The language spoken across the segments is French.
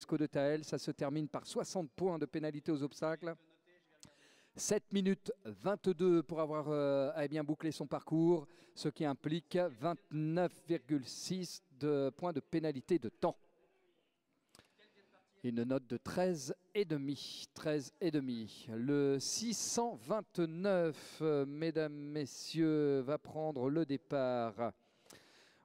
Marco de Tael. Ça se termine par 60 points de pénalité aux obstacles. 7 minutes 22 pour avoir bien bouclé son parcours, ce qui implique 29,6 de points de pénalité de temps. Une note de 13,5. 13,5. Le 629, mesdames, messieurs, va prendre le départ.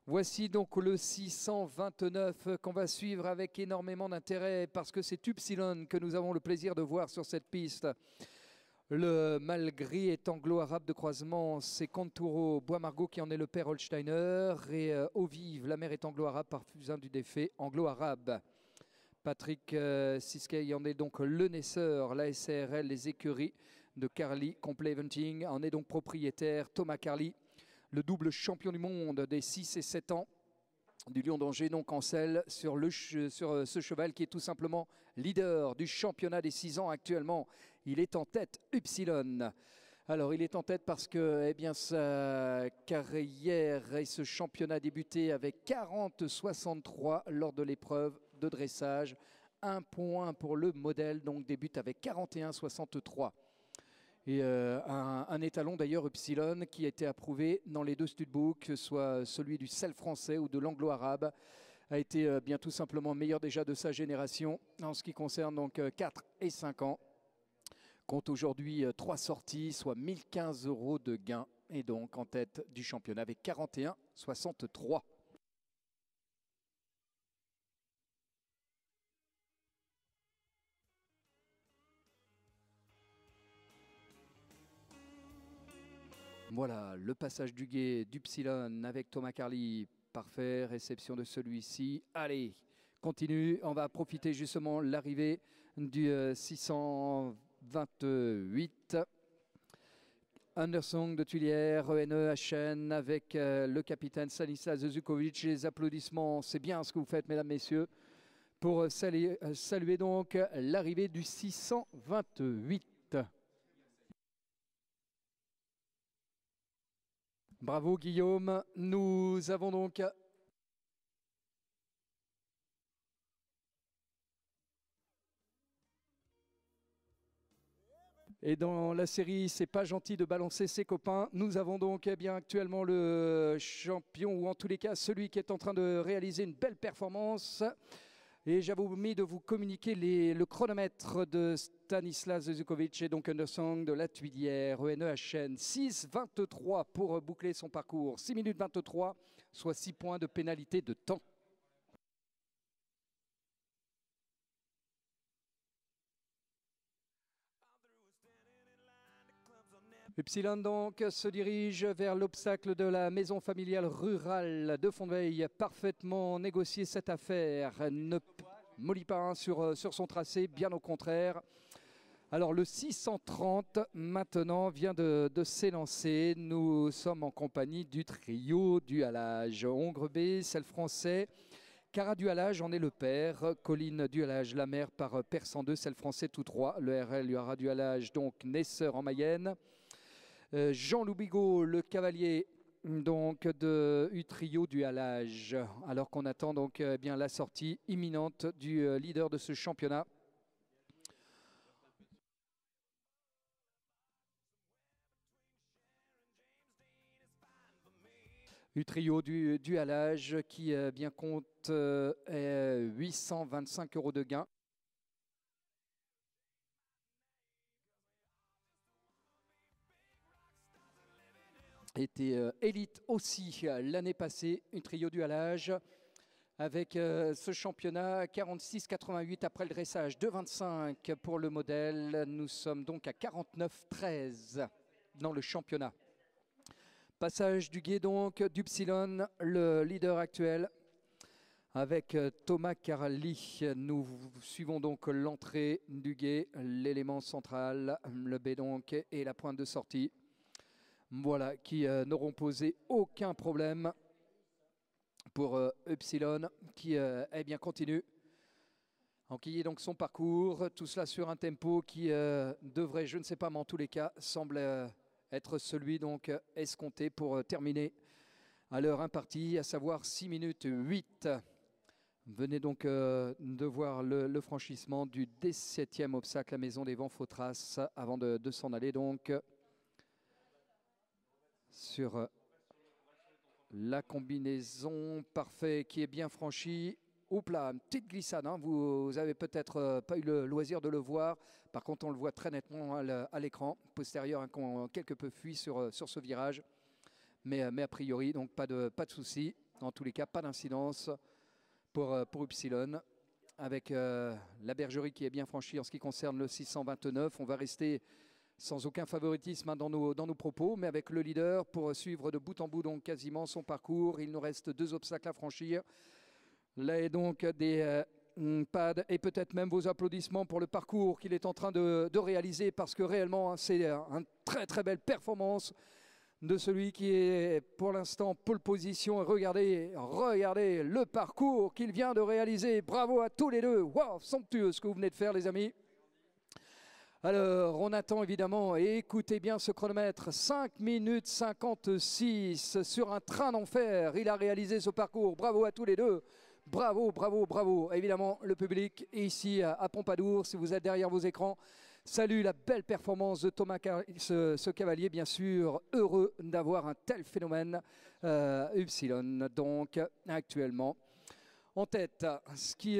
Voici donc le 629 qu'on va suivre avec énormément d'intérêt parce que c'est Upsilon que nous avons le plaisir de voir sur cette piste. Le mâle gris est anglo-arabe de croisement, c'est Conturo Bois-Margot qui en est le père Holsteiner et Eau Vive, la mère est anglo-arabe par fusain du défait anglo-arabe. Patrick Siskey en est donc le naisseur, la SARL, les écuries de Carly Complet Eventing en est donc propriétaire. Thomas Carly, le double champion du monde des 6 et 7 ans du Lion d'Angers, donc en selle sur ce cheval qui est tout simplement leader du championnat des 6 ans actuellement. Il est en tête, Upsilon. Alors il est en tête parce que sa carrière et ce championnat a débuté avec 40-63 lors de l'épreuve de dressage. 1 point pour le modèle, donc débute avec 41-63. Et un étalon d'ailleurs Upsilon qui a été approuvé dans les 2 studbooks, que ce soit celui du sel français ou de l'anglo-arabe, a été bien tout simplement meilleur déjà de sa génération en ce qui concerne donc 4 et 5 ans. Compte aujourd'hui 3 sorties, soit 1015 € de gain et donc en tête du championnat avec 41-63. Voilà, le passage du guet d'Upsilon avec Thomas Carly. Parfait, réception de celui-ci. Allez, continue. On va profiter justement de l'arrivée du 628. Undersong de Tuilière, ENE-HN avec le capitaine Stanislas Zukovic. Les applaudissements, c'est bien ce que vous faites, mesdames, messieurs, pour saluer donc l'arrivée du 628. Bravo Guillaume, nous avons donc et dans la série c'est pas gentil de balancer ses copains, nous avons donc actuellement le champion ou en tous les cas celui qui est en train de réaliser une belle performance. Et j'avais omis de vous communiquer le chronomètre de Stanislas Zukovic et donc Undersong de la Tuilière, ENE-HN. 6,23 pour boucler son parcours. 6 minutes 23, soit 6 points de pénalité de temps. Upsilon donc se dirige vers l'obstacle de la maison familiale rurale de Fondeveille. Parfaitement négocié cette affaire. Ne mollit pas sur son tracé, bien au contraire. Alors le 630 maintenant vient de s'élancer. Nous sommes en compagnie du trio du halage. Hongre B, celle français. Cara Duhalage en est le père, Colline Duhalage la mère par Père 102, celle français tout droit. Le RL Cara Duhalage donc naisseur en Mayenne. Jean Loubigo, le cavalier donc de Utrio du halage, alors qu'on attend donc la sortie imminente du leader de ce championnat. Utrio du halage qui bien compte 825 € de gain. Était élite aussi l'année passée, une trio du halage avec ce championnat 46-88 après le dressage, 2,25 pour le modèle. Nous sommes donc à 49-13 dans le championnat. Passage du guet donc d'Upsilon, le leader actuel. Avec Thomas Carly, nous suivons donc l'entrée du guet, l'élément central, le B donc et la pointe de sortie. Voilà, qui n'auront posé aucun problème pour Upsilon, qui continue à enquiller donc son parcours. Tout cela sur un tempo qui devrait, je ne sais pas, mais en tous les cas, semble être celui donc escompté pour terminer à l'heure impartie, à savoir 6 minutes 8. Venez donc de voir le franchissement du 17e obstacle, la Maison des Vents Fautras, avant de s'en aller donc sur la combinaison parfait qui est bien franchie. Oups là, une petite glissade, hein. Vous avez peut-être pas eu le loisir de le voir. Par contre, on le voit très nettement à l'écran postérieur, hein, quelque peu fui sur ce virage. Mais a priori, donc pas de souci. En tous les cas, pas d'incidence pour Upsilon. Avec la bergerie qui est bien franchie en ce qui concerne le 629. On va rester sans aucun favoritisme, hein, dans nos propos, mais avec le leader pour suivre de bout en bout donc quasiment son parcours. Il nous reste 2 obstacles à franchir. Là est donc des pads et peut-être même vos applaudissements pour le parcours qu'il est en train de réaliser, parce que réellement, hein, c'est une très belle performance de celui qui est pour l'instant pole position. Regardez le parcours qu'il vient de réaliser. Bravo à tous les deux. Wow, somptueux ce que vous venez de faire, les amis. Alors, on attend évidemment, et écoutez bien ce chronomètre, 5 minutes 56 sur un train d'enfer. Il a réalisé ce parcours. Bravo à tous les deux. Bravo. Évidemment, le public est ici à Pompadour, si vous êtes derrière vos écrans, salue la belle performance de Thomas ce cavalier, bien sûr, heureux d'avoir un tel phénomène. Upsilon, donc, actuellement en tête. Ce qui